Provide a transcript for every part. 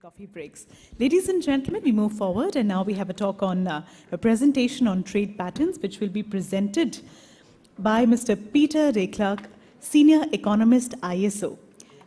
Coffee breaks. Ladies and gentlemen, we move forward and now we have a talk on a presentation on trade patterns which will be presented by Mr. Peter Klerk, Senior Economist ISO.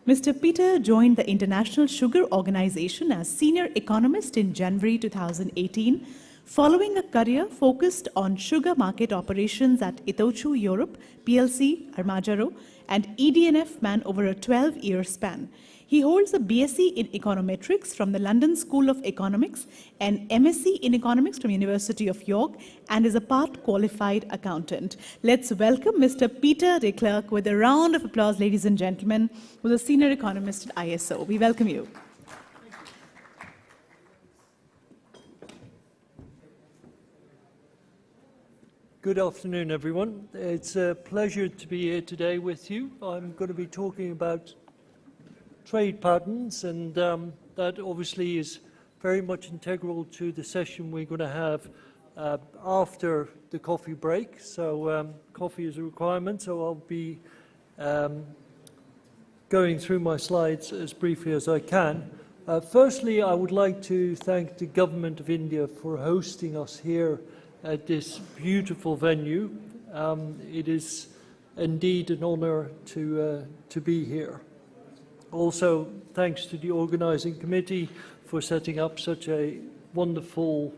Mr. Peter joined the International Sugar Organization as Senior Economist in January 2018, following a career focused on sugar market operations at Itochu Europe, PLC, Armajaro, and ED&F Man over a 12-year span. He holds a BSc in Econometrics from the London School of Economics and MSc in Economics from University of York and is a part-qualified accountant. Let's welcome Mr. Peter Klerk with a round of applause, ladies and gentlemen, who's a senior economist at ISO. We welcome you. Good afternoon, everyone. It's a pleasure to be here today with you. I'm going to be talking about trade patterns, and that obviously is very much integral to the session we're going to have after the coffee break. So coffee is a requirement, so I'll be going through my slides as briefly as I can. Firstly, I would like to thank the Government of India for hosting us here at this beautiful venue. It is indeed an honor to be here. Also, thanks to the organizing committee for setting up such a wonderful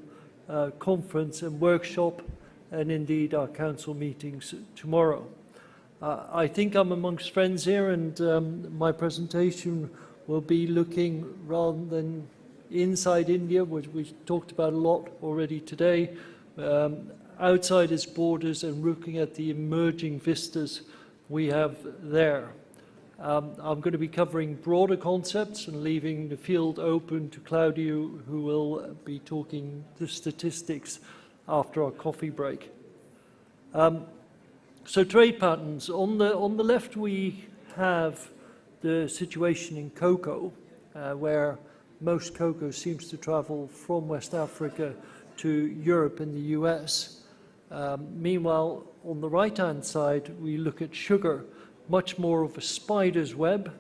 conference and workshop, and indeed our council meetings tomorrow. I think I'm amongst friends here, and my presentation will be looking rather than inside India, which we talked about a lot already today, outside its borders and looking at the emerging vistas we have there. I'm going to be covering broader concepts and leaving the field open to Claudio, who will be talking the statistics after our coffee break. So trade patterns. On the left we have the situation in cocoa, where most cocoa seems to travel from West Africa to Europe and the US. Meanwhile, on the right-hand side, we look at sugar, much more of a spider's web,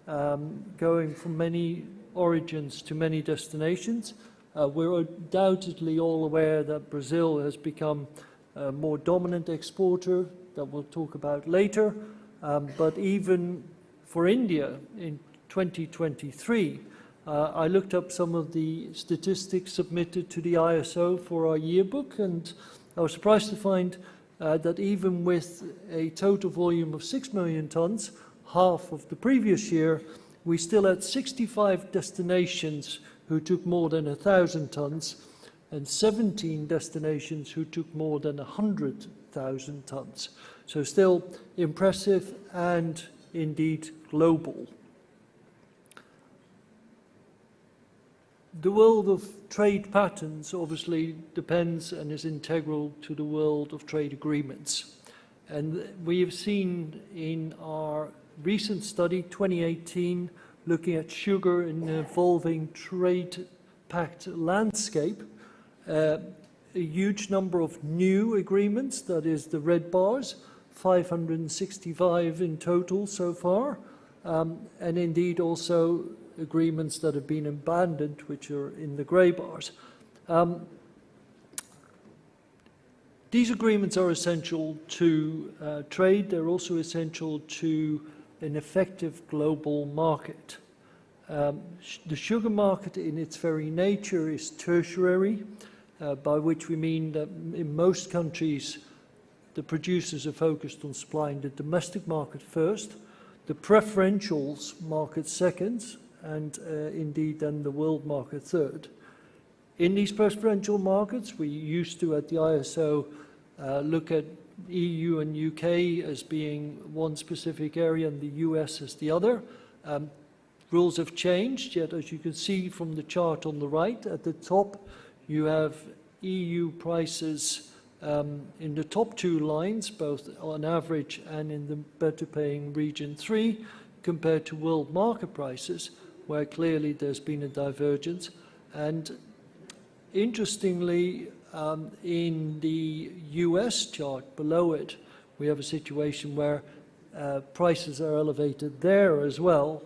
going from many origins to many destinations. We're undoubtedly all aware that Brazil has become a more dominant exporter, that we'll talk about later. But even for India in 2023, I looked up some of the statistics submitted to the ISO for our yearbook, and I was surprised to find that even with a total volume of 6 million tons, half of the previous year, we still had 65 destinations who took more than 1,000 tons and 17 destinations who took more than 100,000 tons. So still impressive and indeed global. The world of trade patterns obviously depends and is integral to the world of trade agreements. And we have seen in our recent study, 2018, looking at sugar in an evolving trade-pact landscape, a huge number of new agreements, that is the red bars, 565 in total so far, and indeed also agreements that have been abandoned, which are in the grey bars. These agreements are essential to trade. They're also essential to an effective global market. The sugar market in its very nature is tertiary, by which we mean that in most countries the producers are focused on supplying the domestic market first, the preferentials market second, and indeed then the world market third. In these preferential markets, we used to at the ISO look at EU and UK as being one specific area and the US as the other. Rules have changed, yet as you can see from the chart on the right, at the top you have EU prices in the top two lines, both on average and in the better paying region 3, compared to world market prices, where clearly there's been a divergence. And interestingly, in the US chart below it, we have a situation where prices are elevated there as well,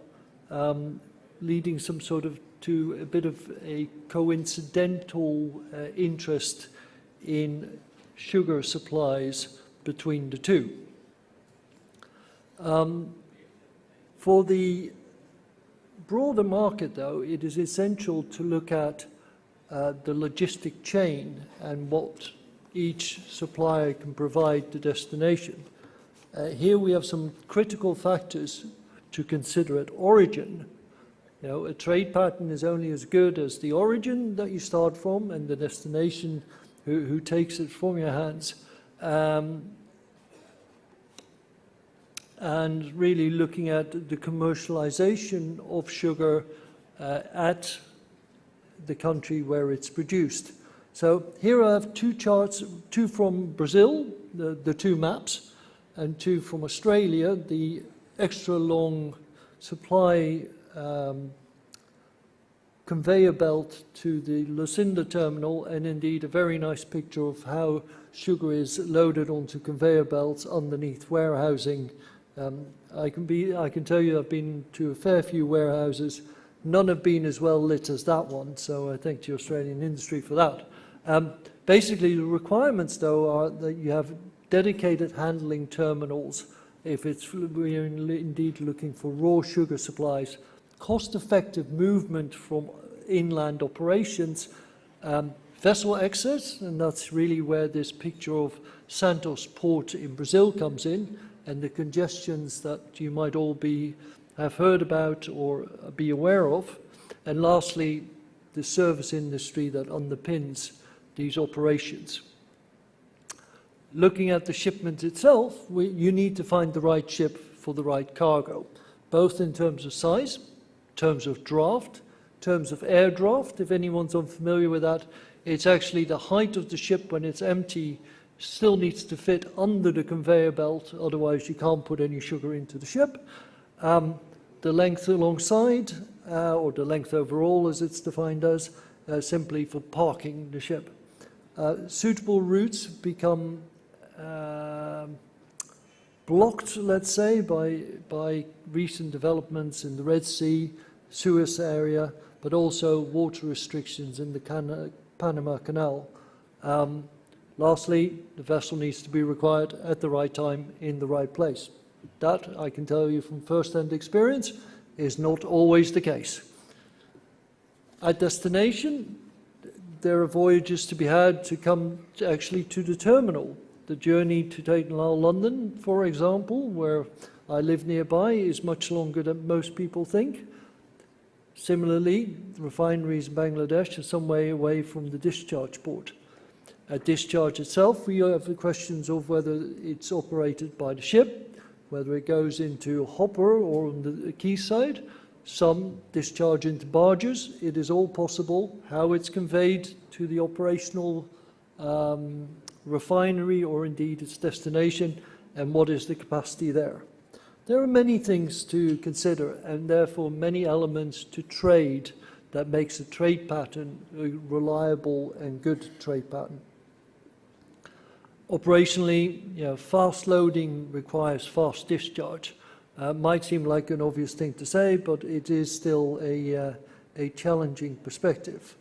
leading some sort of to a bit of a coincidental interest in sugar supplies between the two. For the broader market, though, it is essential to look at the logistic chain and what each supplier can provide to destination. Here we have some critical factors to consider at origin. You know, a trade pattern is only as good as the origin that you start from and the destination who takes it from your hands. And really looking at the commercialization of sugar at the country where it's produced. So here I have two charts, two from Brazil, the two maps, and two from Australia, the extra long supply conveyor belt to the Lucinda terminal, and indeed a very nice picture of how sugar is loaded onto conveyor belts underneath warehousing. I can tell you I've been to a fair few warehouses. None have been as well lit as that one, so I thank the Australian industry for that. Basically, the requirements, though, are that you have dedicated handling terminals if we're indeed looking for raw sugar supplies, cost-effective movement from inland operations, vessel access, and that's really where this picture of Santos port in Brazil comes in, and the congestions that you might all have heard about or be aware of. And lastly, the service industry that underpins these operations. Looking at the shipment itself, you need to find the right ship for the right cargo, both in terms of size, terms of draft, terms of air draft. If anyone's unfamiliar with that, it's actually the height of the ship when it's empty still needs to fit under the conveyor belt, otherwise you can't put any sugar into the ship. The length alongside, or the length overall as it's defined as, simply for parking the ship. Suitable routes become blocked, let's say, by recent developments in the Red Sea, Suez area, but also water restrictions in the Panama Canal. Lastly, the vessel needs to be required at the right time in the right place. That, I can tell you from first-hand experience, is not always the case. At destination, there are voyages to be had to come actually to the terminal. The journey to Tatenlyle, London, for example, where I live nearby, is much longer than most people think. Similarly, refineries in Bangladesh are some way away from the discharge port. At discharge itself, we have the questions of whether it's operated by the ship, whether it goes into a hopper or on the quayside. Some discharge into barges. It is all possible. How it's conveyed to the operational refinery or indeed its destination, and what is the capacity there. There are many things to consider, and therefore many elements to trade that makes a trade pattern a reliable and good trade pattern. Operationally, fast loading requires fast discharge. Might seem like an obvious thing to say, but it is still a challenging perspective.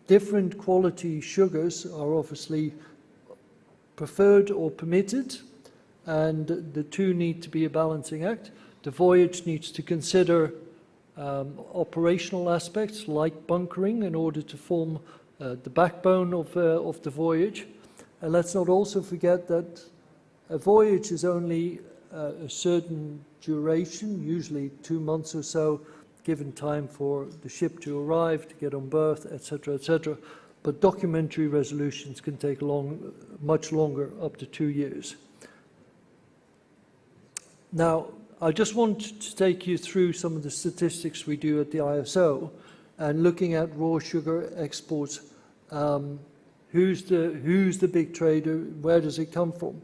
Different quality sugars are obviously preferred or permitted, and the two need to be a balancing act. The voyage needs to consider operational aspects like bunkering in order to form the backbone of the voyage. And let's not also forget that a voyage is only a certain duration, usually 2 months or so, given time for the ship to arrive, to get on berth, etc., etc. But documentary resolutions can take much longer, up to 2 years. Now, I just want to take you through some of the statistics we do at the ISO, and looking at raw sugar exports. Who's the big trader? Where does it come from?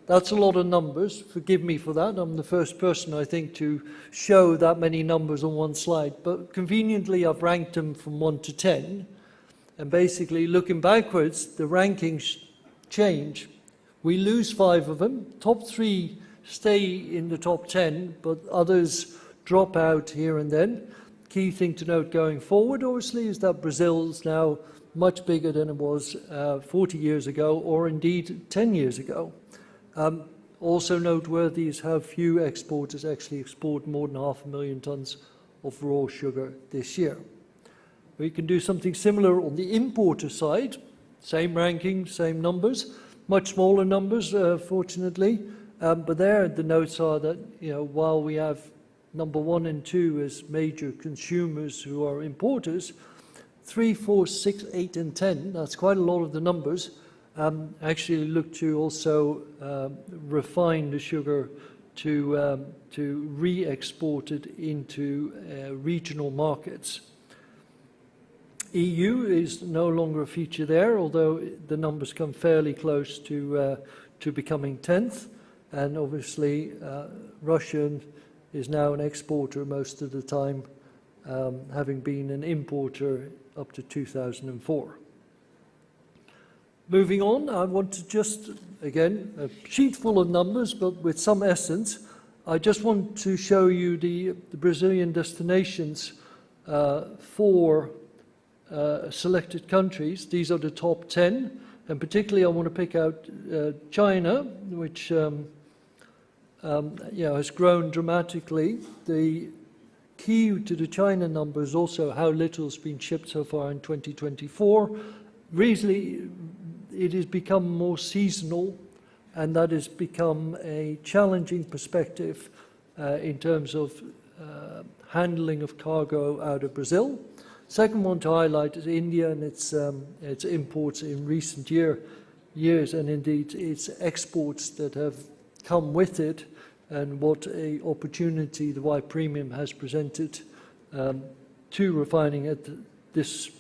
That's a lot of numbers. Forgive me for that. I'm the first person, I think, to show that many numbers on one slide. But conveniently, I've ranked them from 1 to 10. And basically, looking backwards, the rankings change. We lose 5 of them. Top 3 stay in the top 10, but others drop out here and then. Key thing to note going forward, obviously, is that Brazil is now much bigger than it was 40 years ago, or indeed 10 years ago. Also noteworthy is how few exporters actually export more than 500,000 tonnes of raw sugar this year. We can do something similar on the importer side. Same ranking, same numbers, much smaller numbers, fortunately. But there, the notes are that, while we have number 1 and 2 as major consumers who are importers, 3, 4, 6, 8, and 10, that's quite a lot of the numbers, actually look to also refine the sugar to re-export it into regional markets. EU is no longer a feature there, although the numbers come fairly close to becoming 10th. And obviously, Russia is now an exporter most of the time, having been an importer up to 2004. Moving on, I want to just, again, a sheet full of numbers, but with some essence. I just want to show you the Brazilian destinations for selected countries. These are the top 10, and particularly I want to pick out China, which has grown dramatically. The key to the China number is also how little has been shipped so far in 2024. Recently, it has become more seasonal, and that has become a challenging perspective in terms of handling of cargo out of Brazil. Second one to highlight is India and its imports in recent years, and indeed its exports that have come with it, and what a opportunity the white premium has presented to refining at this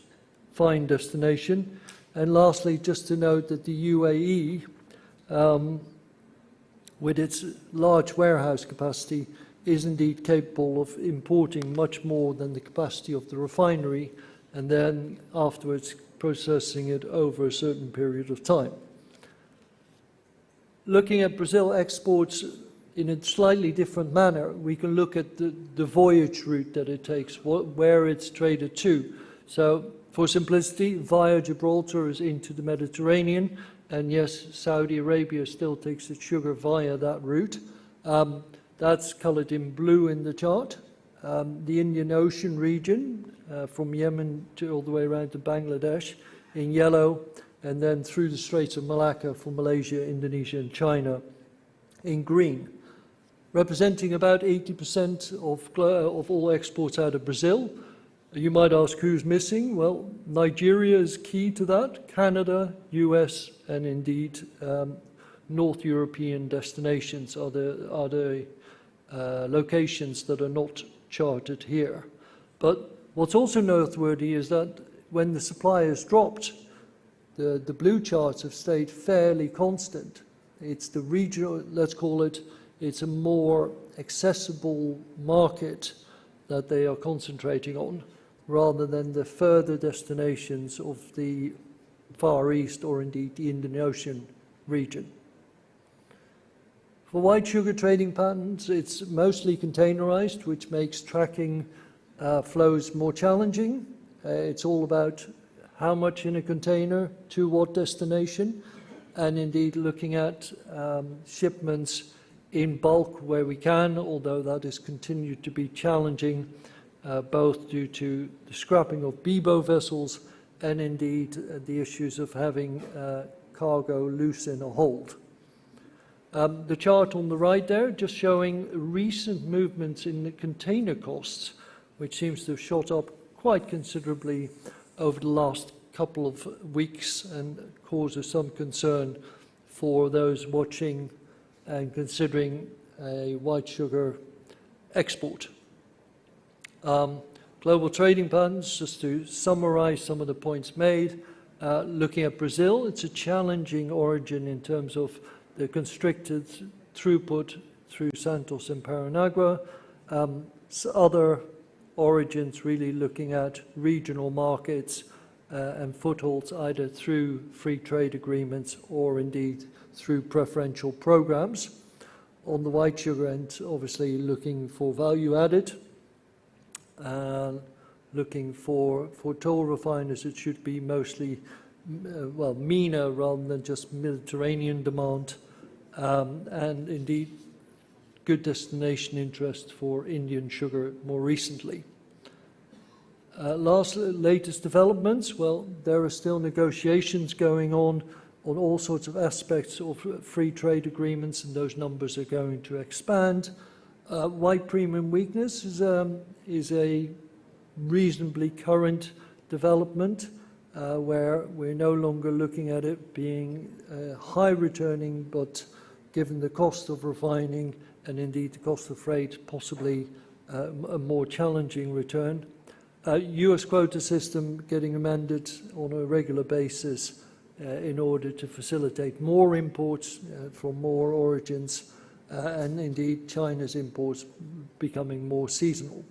fine destination. And lastly, just to note that the UAE, with its large warehouse capacity, is indeed capable of importing much more than the capacity of the refinery, and then afterwards processing it over a certain period of time. Looking at Brazil exports in a slightly different manner, we can look at the voyage route that it takes, where it's traded to. So, for simplicity, via Gibraltar is into the Mediterranean, and yes, Saudi Arabia still takes its sugar via that route. That's coloured in blue in the chart. The Indian Ocean region, from Yemen all the way around to Bangladesh, in yellow, and then through the Straits of Malacca for Malaysia, Indonesia, and China, in green. Representing about 80% of all exports out of Brazil. You might ask who's missing. Well, Nigeria is key to that, Canada, US, and indeed North European destinations are the locations that are not charted here. But what's also noteworthy is that when the supply has dropped, the blue charts have stayed fairly constant. It's the regional, let's call it, it's a more accessible market that they are concentrating on, rather than the further destinations of the Far East or indeed the Indian Ocean region. For white sugar trading patterns, it's mostly containerized, which makes tracking flows more challenging. It's all about how much in a container to what destination, and indeed looking at shipments in bulk where we can, although that has continued to be challenging, both due to the scrapping of BIBO vessels and indeed the issues of having cargo loose in a hold. The chart on the right there just showing recent movements in the container costs, which seems to have shot up quite considerably over the last couple of weeks and causes some concern for those watching and considering a white sugar export. Global trading patterns, just to summarize some of the points made, looking at Brazil, it's a challenging origin in terms of the constricted throughput through Santos and Paranagua. Other origins really looking at regional markets and footholds either through free trade agreements or indeed through preferential programs. on the white sugar end, obviously looking for value added, looking for toll refiners. It should be mostly, well, MENA rather than just Mediterranean demand, and indeed good destination interest for Indian sugar more recently. Latest developments, well, there are still negotiations going on all sorts of aspects of free trade agreements, and those numbers are going to expand. White premium weakness is a reasonably current development, where we're no longer looking at it being high returning, but given the cost of refining and indeed the cost of freight, possibly a more challenging return. US quota system getting amended on a regular basis in order to facilitate more imports from more origins, and indeed China's imports becoming more seasonal.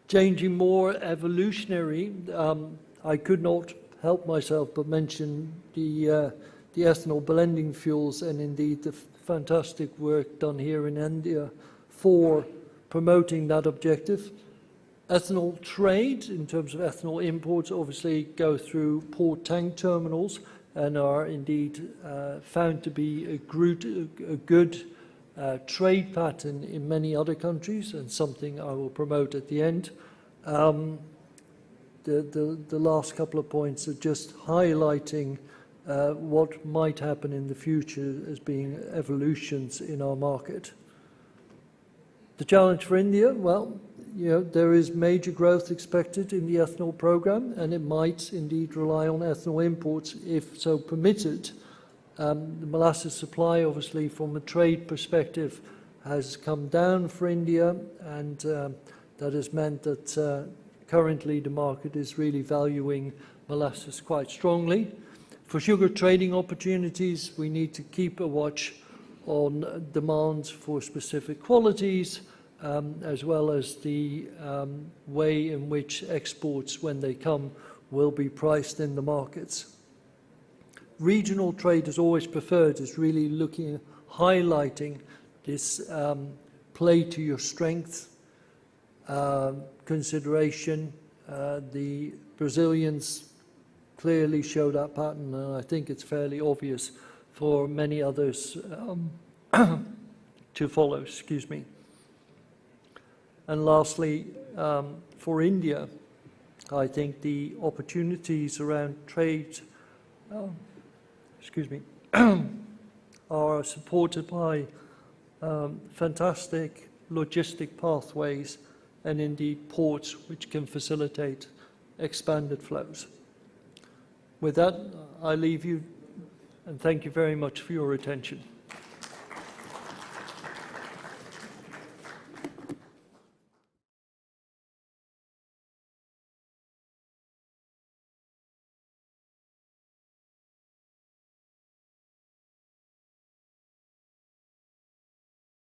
Changing more evolutionary, I could not help myself but mention the ethanol blending fuels and indeed the fantastic work done here in India for promoting that objective. Ethanol trade, in terms of ethanol imports, obviously go through port tank terminals and are indeed found to be a good trade pattern in many other countries, and something I will promote at the end. The last couple of points are just highlighting what might happen in the future as being evolutions in our market. The challenge for India, well, there is major growth expected in the ethanol program, and it might indeed rely on ethanol imports if so permitted. The molasses supply, obviously, from a trade perspective, has come down for India, and that has meant that currently the market is really valuing molasses quite strongly. For sugar trading opportunities, we need to keep a watch on demand for specific qualities, as well as the way in which exports, when they come, will be priced in the markets. Regional trade is always preferred, is really looking, highlighting this play to your strength consideration. The Brazilians clearly show that pattern, and I think it's fairly obvious for many others to follow, excuse me. And lastly, for India, I think the opportunities around trade, are supported by fantastic logistic pathways and indeed ports which can facilitate expanded flows. With that, I leave you, and thank you very much for your attention.